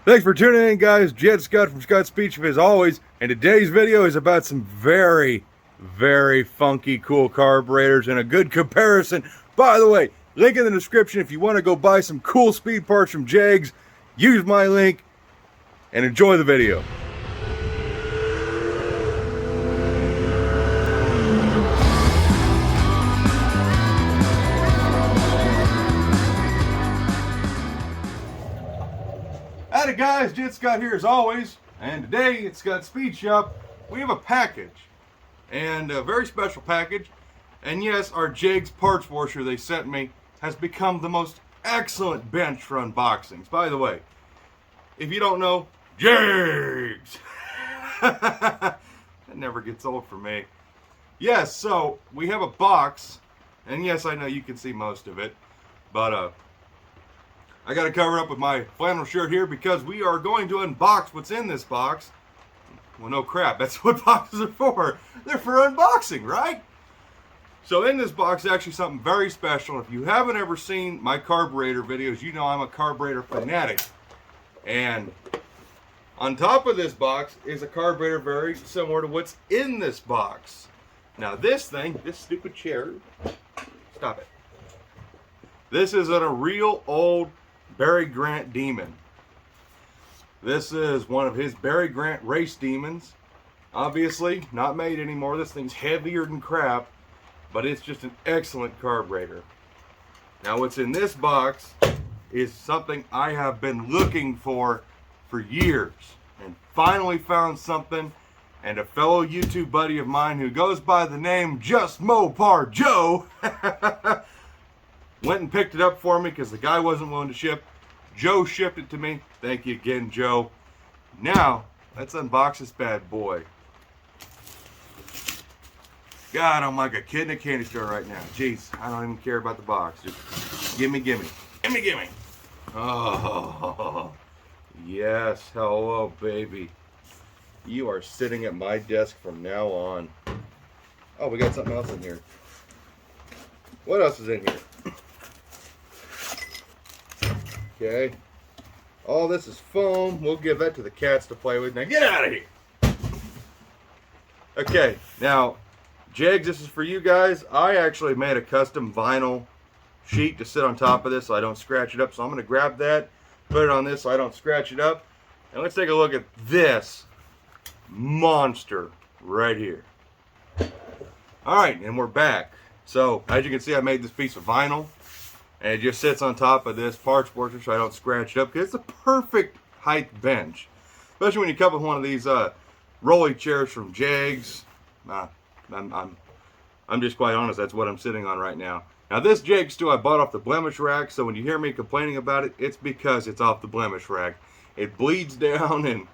Thanks for tuning in, guys. Jed Scott from Scott's Speech as always, and today's video is about some very funky cool carburetors and a good comparison. By the way, link in the description if you want to go buy some cool speed parts from Jegs. Use my link and enjoy the video. Howdy guys, Jed Scott here as always, and today at Scott's Speed Shop we have a package, and a very special package. And yes, our Jegs parts washer they sent me has become the most excellent bench for unboxings. By the way, if you don't know, Jegs! That never gets old for me. Yes, so we have a box, and yes, I know you can see most of it, but I got to cover up with my flannel shirt here because we are going to unbox what's in this box. Well, no crap, that's what boxes are for. They're for unboxing, right? So in this box is actually something very special. If you haven't ever seen my carburetor videos, you know I'm a carburetor fanatic. And on top of this box is a carburetor very similar to what's in this box. Now this thing, this stupid chair, stop it. This is a real old Barry Grant Demon. This is one of his Barry Grant race demons. Obviously not made anymore. This thing's heavier than crap, but it's just an excellent carburetor. Now what's in this box is something I have been looking for years, and finally found something. And a fellow YouTube buddy of mine who goes by the name Just Mopar Joe went and picked it up for me because the guy wasn't willing to ship. Joe shipped it to me. Thank you again, Joe. Now, let's unbox this bad boy. God, I'm like a kid in a candy store right now. Jeez, I don't even care about the box. Just gimme. Oh, yes. Hello, baby. You are sitting at my desk from now on. Oh, we got something else in here. What else is in here? Okay. All this is foam. We'll give that to the cats to play with. Now get out of here. Okay. Now, Jegs, this is for you guys. I actually made a custom vinyl sheet to sit on top of this so I don't scratch it up. So I'm going to grab that, put it on this so I don't scratch it up. And let's take a look at this monster right here. Alright, and we're back. So, as you can see, I made this piece of vinyl. And it just sits on top of this parts washer so I don't scratch it up, because it's a perfect height bench. Especially when you come with one of these rolly chairs from Jegs. I'm just quite honest, that's what I'm sitting on right now. Now this Jegs stool I bought off the blemish rack, so when you hear me complaining about it, it's because it's off the blemish rack. It bleeds down, and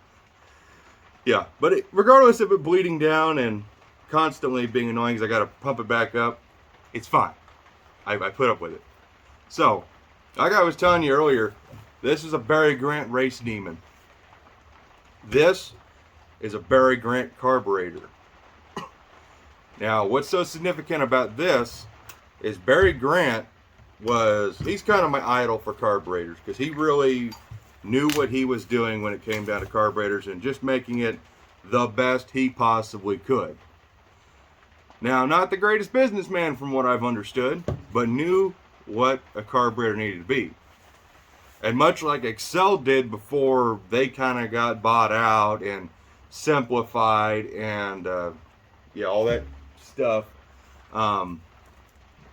yeah, but regardless of it bleeding down and constantly being annoying because I got to pump it back up, it's fine. I put up with it. So, like I was telling you earlier, this is a Barry Grant race demon. This is a Barry Grant carburetor. Now, what's so significant about this is Barry Grant he's kind of my idol for carburetors, because he really knew what he was doing when it came down to carburetors and just making it the best he possibly could. Now, not the greatest businessman from what I've understood, but knew what a carburetor needed to be. And much like Excel did before they kind of got bought out and simplified and yeah, all that stuff,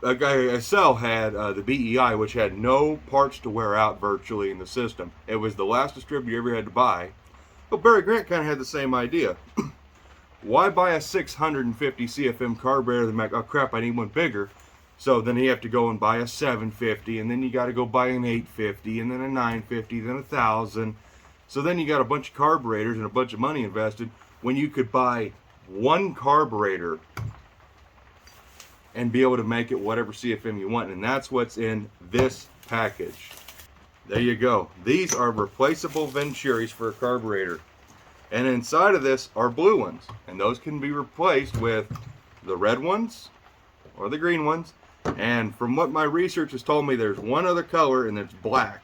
Excel had the BEI, which had no parts to wear out virtually in the system. It was the last distributor you ever had to buy. But Barry Grant kind of had the same idea. Why buy a 650 CFM carburetor and make, oh crap, I need one bigger? So then you have to go and buy a 750, and then you got to go buy an 850, and then a 950, then 1,000. So then you got a bunch of carburetors and a bunch of money invested when you could buy one carburetor and be able to make it whatever CFM you want. And that's what's in this package. There you go. These are replaceable Venturis for a carburetor. And inside of this are blue ones. And those can be replaced with the red ones or the green ones. And from what my research has told me, there's one other color, and it's black.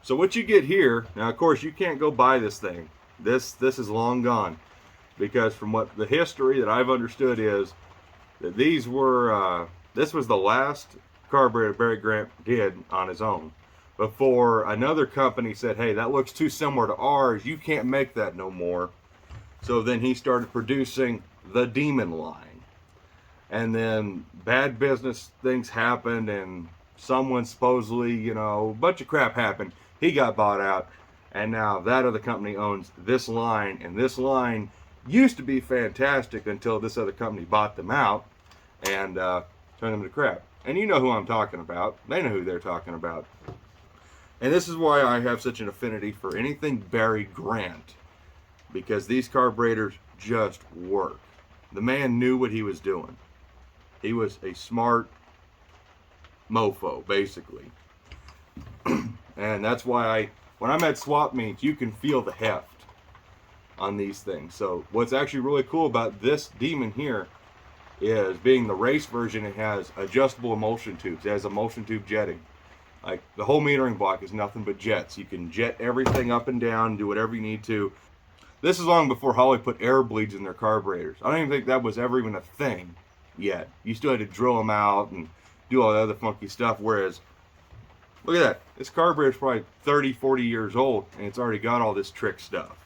So what you get here, now of course you can't go buy this thing. This is long gone, because from what the history that I've understood is that these were this was the last carburetor Barry Grant did on his own before another company said, hey, that looks too similar to ours, you can't make that no more. So then he started producing the Demon line, and then bad business things happened, and someone supposedly, you know, a bunch of crap happened. He got bought out, and now that other company owns this line, and this line used to be fantastic until this other company bought them out and turned them to crap. And you know who I'm talking about. They know who they're talking about. And this is why I have such an affinity for anything Barry Grant, because these carburetors just work. The man knew what he was doing. He was a smart mofo, basically. And that's why when I'm at swap meets, you can feel the heft on these things. So what's actually really cool about this Demon here is, being the race version, it has adjustable emulsion tubes. It has emulsion tube jetting. Like, the whole metering block is nothing but jets. You can jet everything up and down, do whatever you need to. This is long before Holley put air bleeds in their carburetors. I don't even think that was ever even a thing yet. You still had to drill them out and do all the other funky stuff, whereas look at that. This carburetor is probably 30, 40 years old, and it's already got all this trick stuff.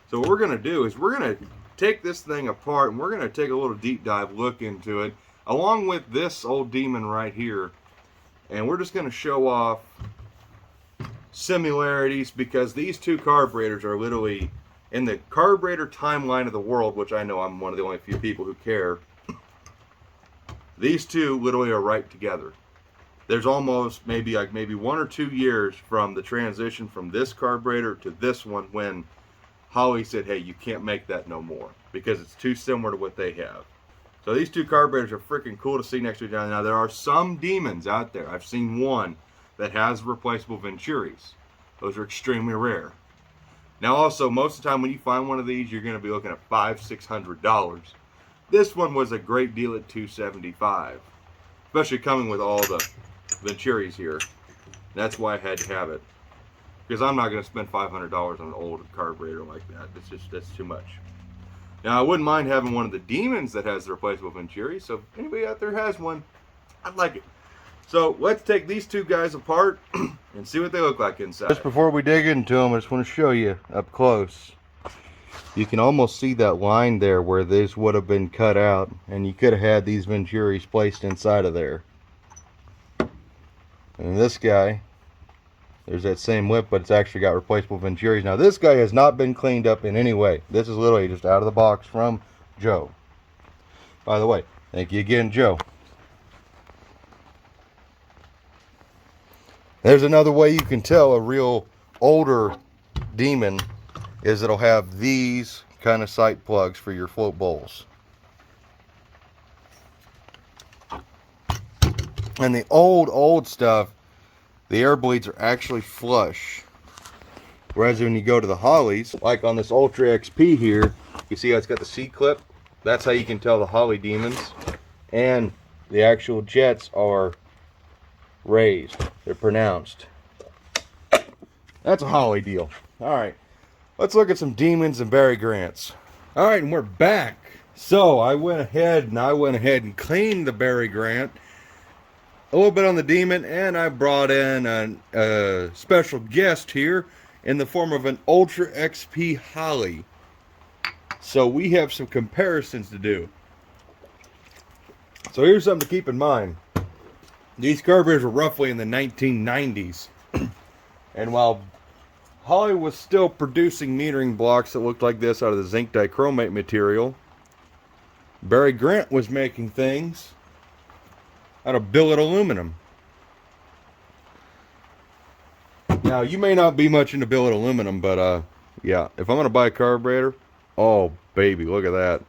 So what we're going to do is we're going to take this thing apart, and we're going to take a little deep dive look into it, along with this old Demon right here. And we're just going to show off similarities, because these two carburetors are literally in the carburetor timeline of the world, which I know I'm one of the only few people who care. These two literally are right together. There's almost maybe 1 or 2 years from the transition from this carburetor to this one, when Holley said, hey, you can't make that no more because it's too similar to what they have. So these two carburetors are freaking cool to see next to each other. Now, there are some Demons out there. I've seen one that has replaceable Venturis. Those are extremely rare. Now, also, most of the time when you find one of these, you're going to be looking at $500–600. This one was a great deal at $275, especially coming with all the Venturis here. That's why I had to have it, because I'm not going to spend $500 on an old carburetor like that. That's too much. Now, I wouldn't mind having one of the Demons that has the replaceable Venturi. So if anybody out there has one, I'd like it. So let's take these two guys apart and see what they look like inside. Just before we dig into them, I just want to show you up close. You can almost see that line there where this would have been cut out, and you could have had these Venturis placed inside of there. And this guy, there's that same lip, but it's actually got replaceable Venturis. Now, this guy has not been cleaned up in any way. This is literally just out of the box from Joe. By the way, thank you again, Joe. There's another way you can tell a real older Demon is it'll have these kind of sight plugs for your float bowls. And the old stuff, the air bleeds are actually flush. Whereas when you go to the Holleys, like on this Ultra XP here, you see how it's got the C-clip? That's how you can tell the Holley Demons. And the actual jets are raised. They're pronounced. That's a Holley deal. Alright, let's look at some Demons and Barry Grants. Alright, and we're back. So I went ahead and cleaned the Barry Grant, a little bit on the Demon, and I brought in a special guest here in the form of an Ultra XP Holley. So we have some comparisons to do. So here's something to keep in mind. These carburetors were roughly in the 1990s. And while Holley was still producing metering blocks that looked like this out of the zinc dichromate material, Barry Grant was making things out of billet aluminum. Now, you may not be much into billet aluminum, but yeah, if I'm going to buy a carburetor, oh baby, look at that.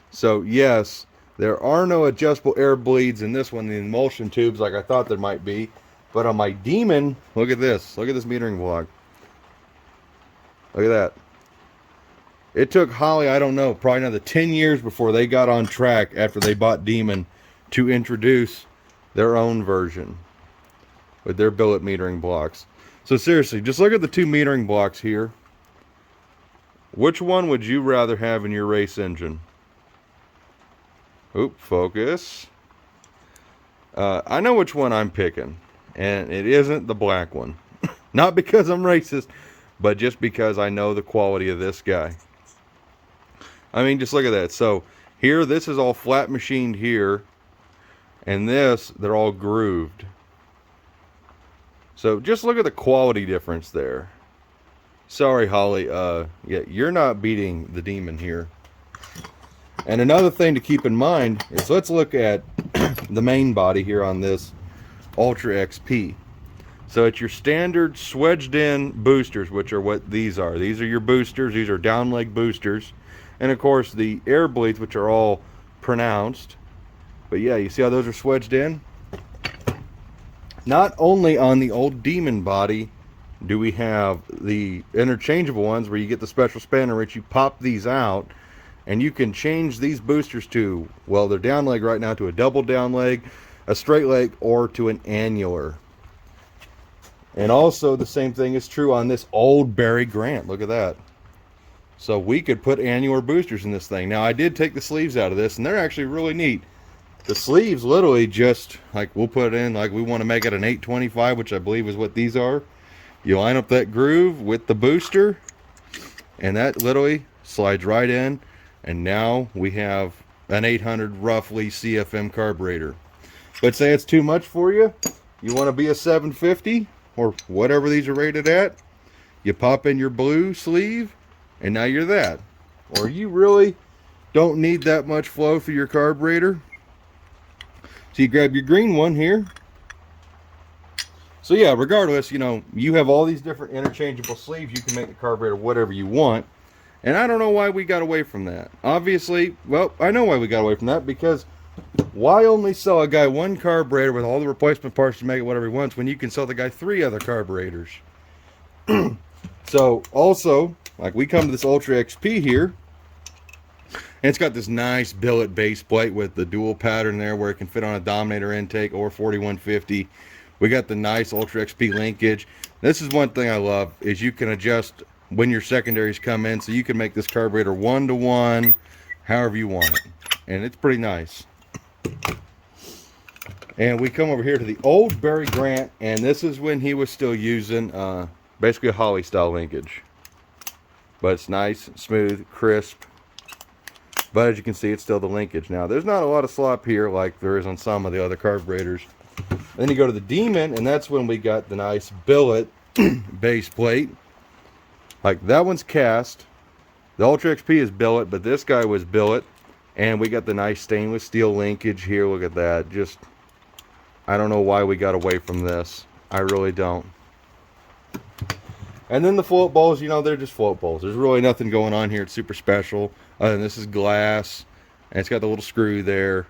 So yes, there are no adjustable air bleeds in this one, the emulsion tubes, like I thought there might be. But on my Demon, look at this. Look at this metering block. Look at that. It took Holley, I don't know, probably another 10 years before they got on track after they bought Demon to introduce their own version with their billet metering blocks. So seriously, just look at the two metering blocks here. Which one would you rather have in your race engine? Oop, focus. I know which one I'm picking, and it isn't the black one. Not because I'm racist, but just because I know the quality of this guy. I mean, just look at that. So here, this is all flat machined here, and this, they're all grooved. So just look at the quality difference there. Sorry, Holley. Yeah, you're not beating the Demon here. And another thing to keep in mind is, let's look at the main body here on this Ultra XP. So it's your standard swedged in boosters, which are what these are. These are your boosters. These are down leg boosters. And of course the air bleeds, which are all pronounced. But yeah, you see how those are swedged in? Not only on the old Demon body do we have the interchangeable ones where you get the special spanner, which you pop these out and you can change these boosters to, well, they're down leg right now, to a double down leg, a straight leg, or to an annular. And also the same thing is true on this old Barry Grant. Look at that. So we could put annular boosters in this thing. Now I did take the sleeves out of this, and they're actually really neat. The sleeves literally just, like, we'll put it in, like we want to make it an 825, which I believe is what these are. You line up that groove with the booster, and that literally slides right in, and now we have an 800 roughly CFM carburetor. But say it's too much for you, you want to be a 750 or whatever these are rated at, you pop in your blue sleeve and now you're that. Or you really don't need that much flow for your carburetor, so you grab your green one here. So yeah, regardless, you know, you have all these different interchangeable sleeves. You can make the carburetor whatever you want. And I don't know why we got away from that. Obviously, well, I know why we got away from that, because why only sell a guy one carburetor with all the replacement parts to make it whatever he wants when you can sell the guy 3 other carburetors? So also, like, we come to this Ultra XP here, and it's got this nice billet base plate with the dual pattern there where it can fit on a Dominator intake or 4150. We got the nice Ultra XP linkage. This is one thing I love, is you can adjust when your secondaries come in, so you can make this carburetor 1-to-1 however you want it, and it's pretty nice. And we come over here to the old Barry Grant, and this is when he was still using basically a Holley style linkage, but it's nice, smooth, crisp. But as you can see, it's still the linkage. Now there's not a lot of slop here like there is on some of the other carburetors. Then you go to the Demon, and that's when we got the nice billet base plate. Like, that one's cast. The Ultra XP is billet, but this guy was billet. And we got the nice stainless steel linkage here. Look at that. Just, I don't know why we got away from this. I really don't. And then the float bowls, you know, they're just float bowls. There's really nothing going on here. It's super special. And this is glass. And it's got the little screw there.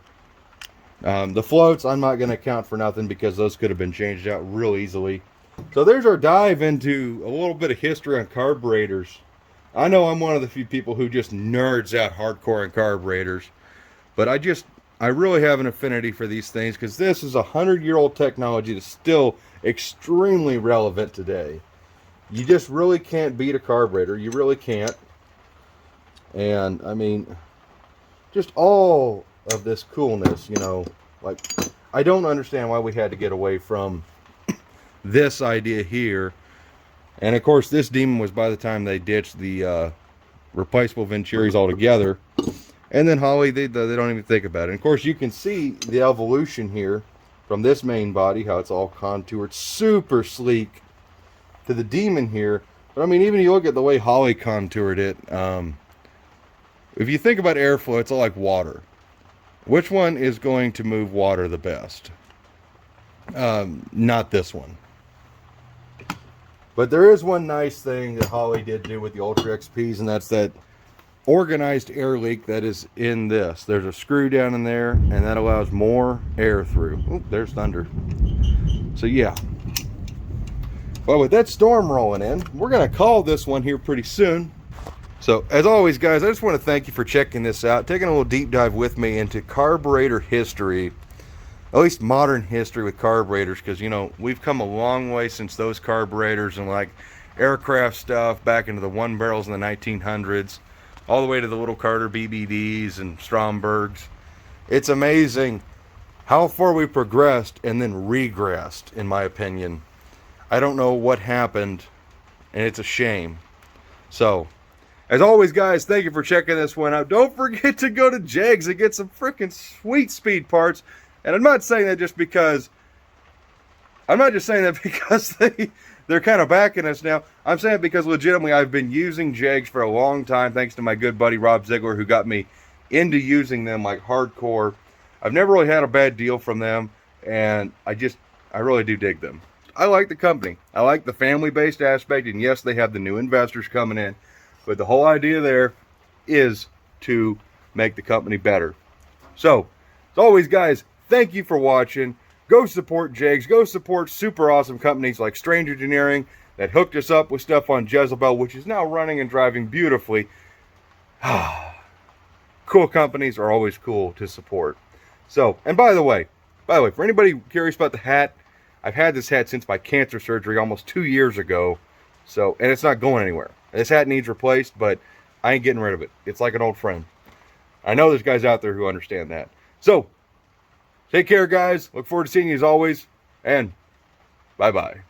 The floats, I'm not going to count for nothing because those could have been changed out real easily. So there's our dive into a little bit of history on carburetors. I know I'm one of the few people who just nerds out hardcore on carburetors, but I really have an affinity for these things because this is 100-year-old technology that's still extremely relevant today. You just really can't beat a carburetor. You really can't. And I mean, just all of this coolness, you know, like, I don't understand why we had to get away from this idea here. And of course, this Demon was by the time they ditched the replaceable Venturis altogether. And then Holley, they don't even think about it. And of course, you can see the evolution here from this main body, how it's all contoured, super sleek, to the Demon here. But I mean, even if you look at the way Holley contoured it, if you think about airflow, it's all like water. Which one is going to move water the best? Not this one. But there is one nice thing that Holley did do with the Ultra XPs, and that's that organized air leak that is in this. There's a screw down in there, and that allows more air through. Oh, there's thunder. So yeah. Well, with that storm rolling in, we're going to call this one here pretty soon. So, as always, guys, I just want to thank you for checking this out, taking a little deep dive with me into carburetor history. at least modern history with carburetors, because, you know, we've come a long way since those carburetors and like aircraft stuff back into the one barrels in the 1900s, all the way to the little Carter BBDs and Strombergs. It's amazing how far we progressed and then regressed, in my opinion. I don't know what happened, and it's a shame. So, as always, guys, thank you for checking this one out. Don't forget to go to Jegs and get some freaking sweet speed parts. And I'm not saying that just because, I'm not just saying that because they're kind of backing us now. I'm saying it because legitimately I've been using Jegs for a long time, thanks to my good buddy Rob Ziegler, who got me into using them like hardcore. I've never really had a bad deal from them, and I really do dig them. I like the company. I like the family-based aspect, and yes, they have the new investors coming in, but the whole idea there is to make the company better. So, as always, guys, thank you for watching. Go support Jegs. Go support super awesome companies like Strange Engineering that hooked us up with stuff on Jezebel, which is now running and driving beautifully. Cool companies are always cool to support. So, and by the way, for anybody curious about the hat, I've had this hat since my cancer surgery almost 2 years ago. So, and it's not going anywhere. This hat needs replaced, but I ain't getting rid of it. It's like an old friend. I know there's guys out there who understand that. So, take care, guys. Look forward to seeing you as always, and bye-bye.